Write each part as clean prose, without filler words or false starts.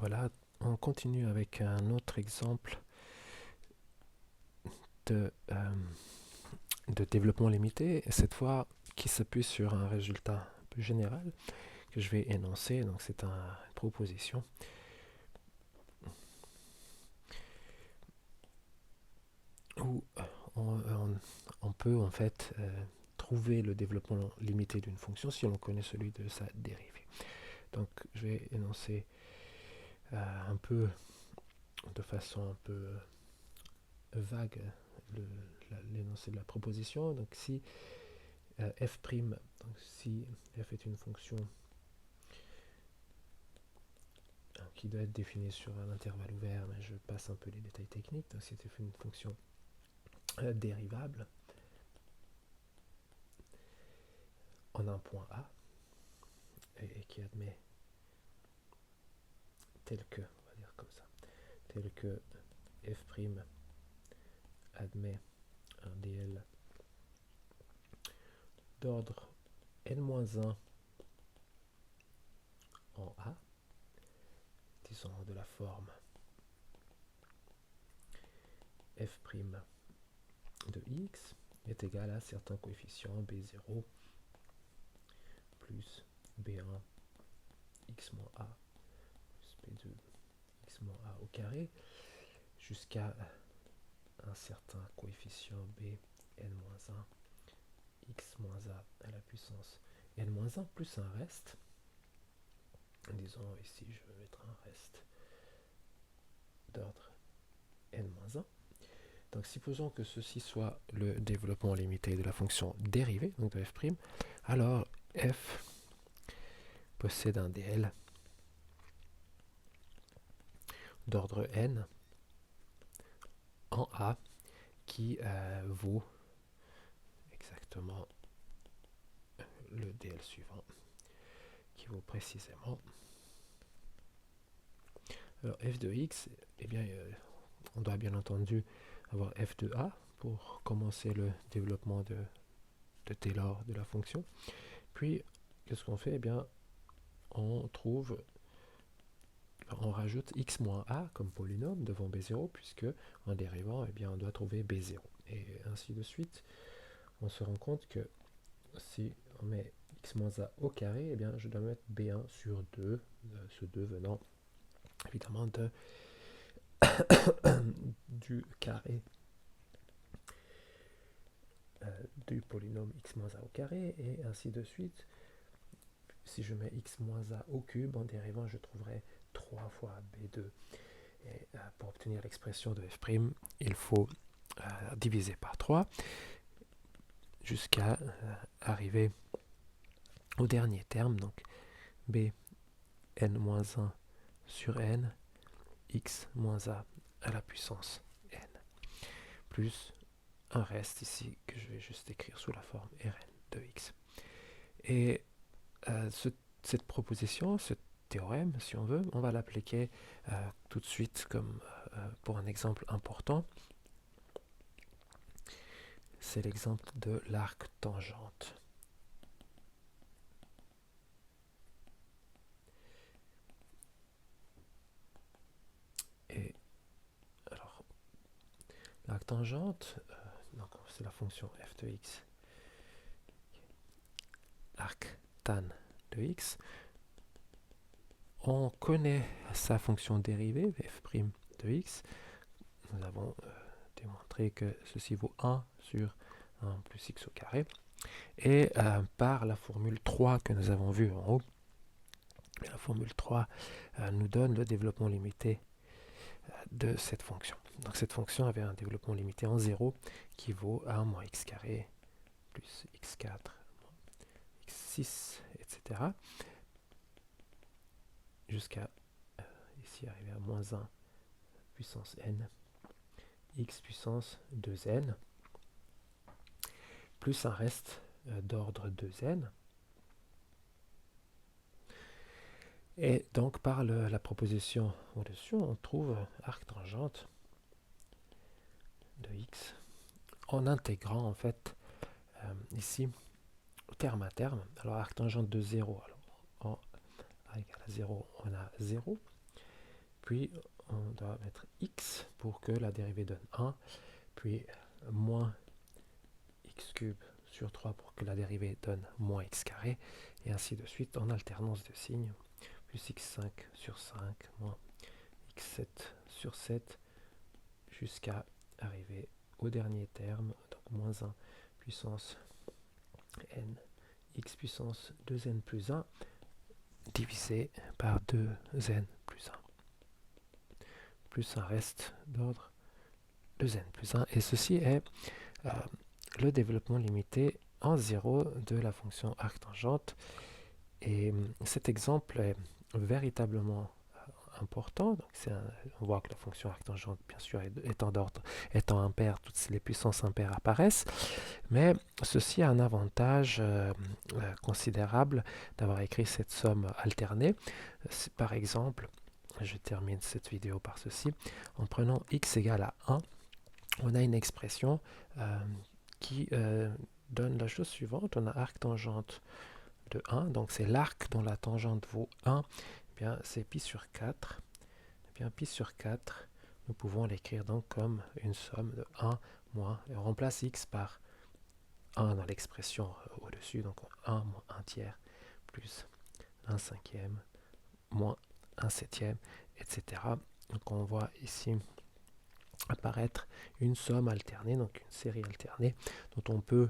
Voilà, on continue avec un autre exemple de, développement limité, et cette fois qui s'appuie sur un résultat un peu général que je vais énoncer. Donc c'est une proposition où on peut en fait trouver le développement limité d'une fonction si on connaît celui de sa dérivée. Donc je vais énoncer un peu de façon un peu vague l'énoncé de la proposition. Donc si f', donc si f est une fonction qui doit être définie sur un intervalle ouvert, mais je passe un peu les détails techniques. Donc si c'est une fonction dérivable en un point A et qui admet tel que, on va dire comme ça, tel que f' admet un DL d'ordre n-1 en A, disons de la forme f' de x est égal à certains coefficients b0 plus b1 x-a plus b2 x-a au carré jusqu'à un certain coefficient b n-1 x-a à la puissance n-1 plus un reste. Disons ici je vais mettre un reste d'ordre n-1. Donc supposons que ceci soit le développement limité de la fonction dérivée, donc de f', alors f possède un DL d'ordre n en A qui vaut exactement le DL suivant, qui vaut précisément. Alors f de x, eh bien, on doit bien entendu avoir f de a pour commencer le développement de Taylor de la fonction. Puis, qu'est-ce qu'on fait? Eh bien, on rajoute x moins a comme polynôme devant b0, puisque en dérivant, eh bien, on doit trouver b0. Et ainsi de suite, on se rend compte que si on met x moins a au carré, eh bien, je dois mettre b1 sur 2, ce 2 venant évidemment du carré du polynôme x moins a au carré, et ainsi de suite. Si je mets x moins a au cube, en dérivant, je trouverai 3 fois b2. Et pour obtenir l'expression de f', il faut diviser par 3 jusqu'à arriver au dernier terme, donc b n-1 sur n, x moins a à la puissance n, plus un reste ici que je vais juste écrire sous la forme Rn de x. Et cette proposition, ce théorème, si on veut, on va l'appliquer tout de suite comme pour un exemple important. C'est l'exemple de l'arc tangente. Et alors, l'arc tangente, c'est la fonction f de x. Arc tan de x. On connaît sa fonction dérivée, f' de x. Nous avons démontré que ceci vaut 1 sur 1 plus x au carré. Et par la formule 3 que nous avons vue en haut, la formule 3 nous donne le développement limité de cette fonction. Donc cette fonction avait un développement limité en 0 qui vaut 1 moins x carré plus x4 moins x6, etc. Jusqu'à ici arriver à moins 1 puissance n, x puissance 2n, plus un reste d'ordre 2n. Et donc par la proposition au-dessus, on trouve arc tangente de x en intégrant en fait ici terme à terme. Alors arc tangente de 0, alors en a égale à 0, on a 0. puis on doit mettre x pour que la dérivée donne 1, puis moins x cube sur 3 pour que la dérivée donne moins x carré, et ainsi de suite en alternance de signes, plus x5 sur 5 moins x7 sur 7, jusqu'à arriver au dernier terme, donc moins 1 puissance n x puissance 2n plus 1 divisé par 2n plus 1. Plus un reste d'ordre 2n plus 1. Et ceci est le développement limité en 0 de la fonction arctangente. Et cet exemple est véritablement important. Donc on voit que la fonction arctangente, bien sûr, étant d'ordre, étant impaire, toutes les puissances impaires apparaissent. Mais ceci a un avantage considérable d'avoir écrit cette somme alternée. Par exemple, je termine cette vidéo par ceci. En prenant x égale à 1, on a une expression qui donne la chose suivante. On a arctangente de 1, donc c'est l'arc dont la tangente vaut 1. Eh bien, c'est pi sur 4. Eh bien, pi sur 4, nous pouvons l'écrire donc comme une somme de 1 moins, et on remplace x par 1 dans l'expression au-dessus, donc 1 moins 1 tiers plus 1 cinquième moins 1 septième, etc. Donc on voit ici apparaître une somme alternée, donc une série alternée, dont on peut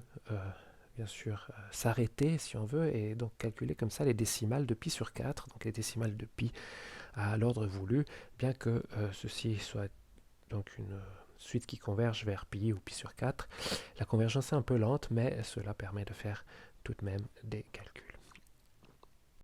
bien sûr s'arrêter si on veut, et donc calculer comme ça les décimales de pi sur 4, donc les décimales de pi à l'ordre voulu, bien que ceci soit donc une suite qui converge vers pi ou pi sur 4. La convergence est un peu lente, mais cela permet de faire tout de même des calculs.